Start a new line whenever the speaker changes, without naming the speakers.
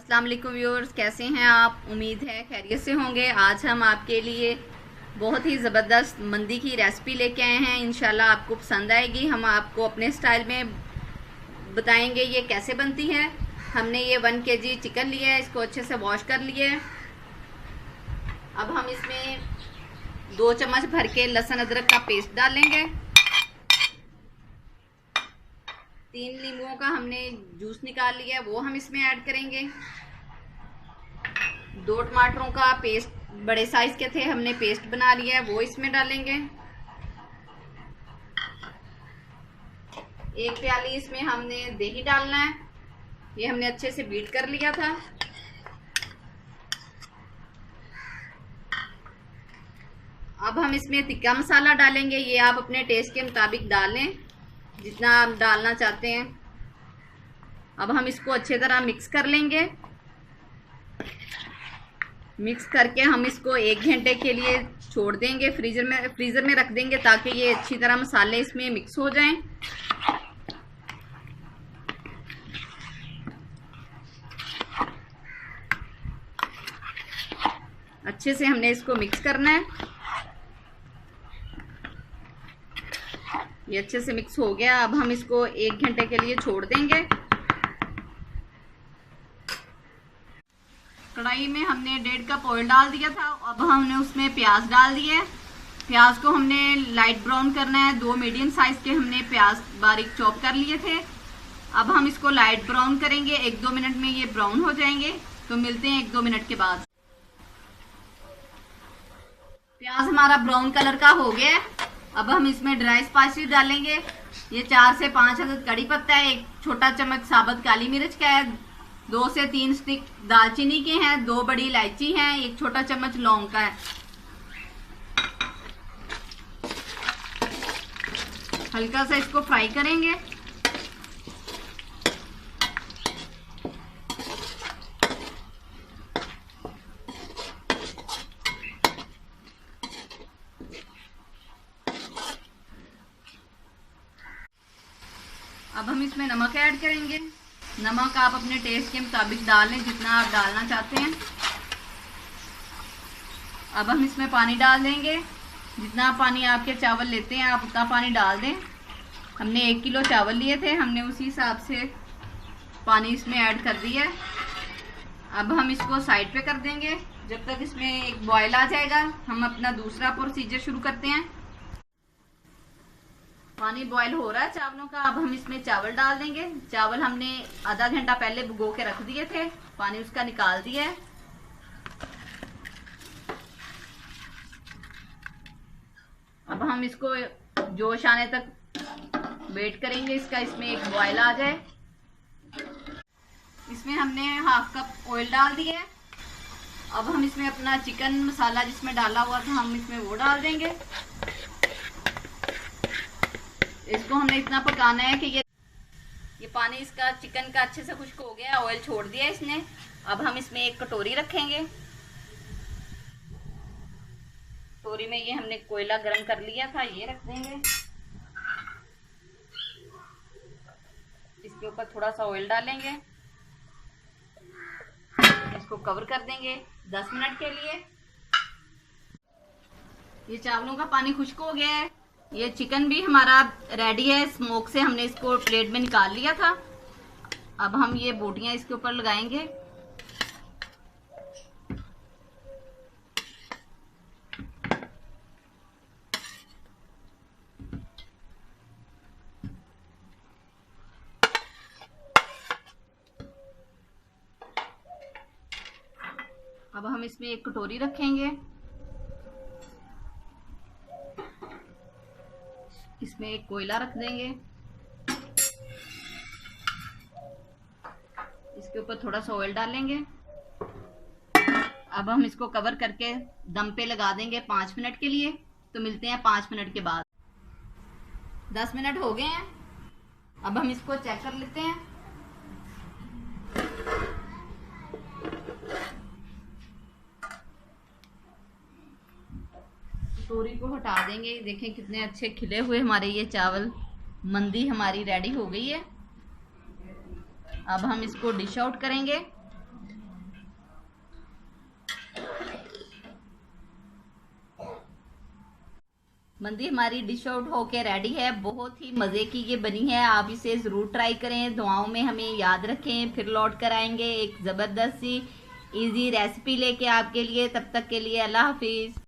अस्सलाम वालेकुम व्यूअर्स, कैसे हैं आप? उम्मीद है खैरियत से होंगे। आज हम आपके लिए बहुत ही ज़बरदस्त मंदी की रेसिपी लेके आए हैं। इंशाल्लाह आपको पसंद आएगी। हम आपको अपने स्टाइल में बताएंगे ये कैसे बनती है। हमने ये 1 kg चिकन लिया है, इसको अच्छे से वॉश कर लिया है। अब हम इसमें 2 चम्मच भर के लहसुन अदरक का पेस्ट डालेंगे। 3 नींबुओं का हमने जूस निकाल लिया है, वो हम इसमें ऐड करेंगे। 2 टमाटरों का पेस्ट बड़े साइज के थे, हमने पेस्ट बना लिया है, वो इसमें डालेंगे। 1 प्याली इसमें हमने दही डालना है, ये हमने अच्छे से बीट कर लिया था। अब हम इसमें तिक्का मसाला डालेंगे, ये आप अपने टेस्ट के मुताबिक डालें, जितना आप डालना चाहते हैं। अब हम इसको अच्छी तरह मिक्स कर लेंगे। मिक्स करके हम इसको 1 घंटे के लिए छोड़ देंगे, फ्रीज़र में रख देंगे, ताकि ये अच्छी तरह मसाले इसमें मिक्स हो जाएं। अच्छे से हमने इसको मिक्स करना है। ये अच्छे से मिक्स हो गया। अब हम इसको 1 घंटे के लिए छोड़ देंगे। कढ़ाई में हमने 1.5 कप ऑयल डाल दिया था। अब हमने उसमें प्याज डाल दिए। प्याज को हमने लाइट ब्राउन करना है। 2 मीडियम साइज के हमने प्याज बारीक चॉप कर लिए थे। अब हम इसको लाइट ब्राउन करेंगे। 1-2 मिनट में ये ब्राउन हो जाएंगे, तो मिलते हैं 1-2 मिनट के बाद। प्याज हमारा ब्राउन कलर का हो गया है। अब हम इसमें ड्राई स्पाइसेस डालेंगे। ये 4 से 5 अदद कड़ी पत्ता है, 1 छोटा चम्मच साबुत काली मिर्च का है, 2 से 3 स्टिक दालचीनी के हैं, 2 बड़ी इलायची हैं, 1 छोटा चम्मच लौंग का है। हल्का सा इसको फ्राई करेंगे। अब हम इसमें नमक ऐड करेंगे। नमक आप अपने टेस्ट के मुताबिक डालें, जितना आप डालना चाहते हैं। अब हम इसमें पानी डाल देंगे। जितना पानी आपके चावल लेते हैं आप उतना पानी डाल दें। हमने 1 किलो चावल लिए थे, हमने उसी हिसाब से पानी इसमें ऐड कर दिया है। अब हम इसको साइड पे कर देंगे जब तक इसमें एक बॉयल आ जाएगा। हम अपना दूसरा प्रोसीजर शुरू करते हैं। पानी बॉयल हो रहा है चावलों का। अब हम इसमें चावल डाल देंगे। चावल हमने आधा घंटा पहले भिगो के रख दिए थे, पानी उसका निकाल दिया है। अब हम इसको जोश आने तक वेट करेंगे इसका, इसमें एक बॉयल आ जाए। इसमें हमने 1/2 कप ऑयल डाल दिया है। अब हम इसमें अपना चिकन मसाला जिसमें डाला हुआ था हम इसमें वो डाल देंगे। इसको हमने इतना पकाना है कि ये पानी इसका चिकन का अच्छे से खुश्क हो गया, ऑयल छोड़ दिया इसने। अब हम इसमें एक कटोरी रखेंगे। कटोरी में ये हमने कोयला गरम कर लिया था, ये रख देंगे। इसके ऊपर थोड़ा सा ऑयल डालेंगे, इसको कवर कर देंगे 10 मिनट के लिए। ये चावलों का पानी खुश्क हो गया है। ये चिकन भी हमारा रेडी है। स्मोक से हमने इसको प्लेट में निकाल लिया था। अब हम ये बोटियां इसके ऊपर लगाएंगे। अब हम इसमें एक कटोरी रखेंगे। इसमें एक कोयला रख देंगे। इसके ऊपर थोड़ा सा ऑयल डालेंगे। अब हम इसको कवर करके दम पे लगा देंगे 5 मिनट के लिए। तो मिलते हैं 5 मिनट के बाद। 10 मिनट हो गए हैं। अब हम इसको चेक कर लेते हैं। कटोरी को हटा देंगे। देखें कितने अच्छे खिले हुए हमारे ये चावल। मंदी हमारी रेडी हो गई है। अब हम इसको डिश आउट करेंगे। मंदी हमारी डिश आउट होके रेडी है। बहुत ही मज़े की ये बनी है, आप इसे ज़रूर ट्राई करें। दुआओं में हमें याद रखें, फिर लौट कर आएंगे एक ज़बरदस्त सी इजी रेसिपी लेके आपके लिए। तब तक के लिए अल्लाह हाफिज़।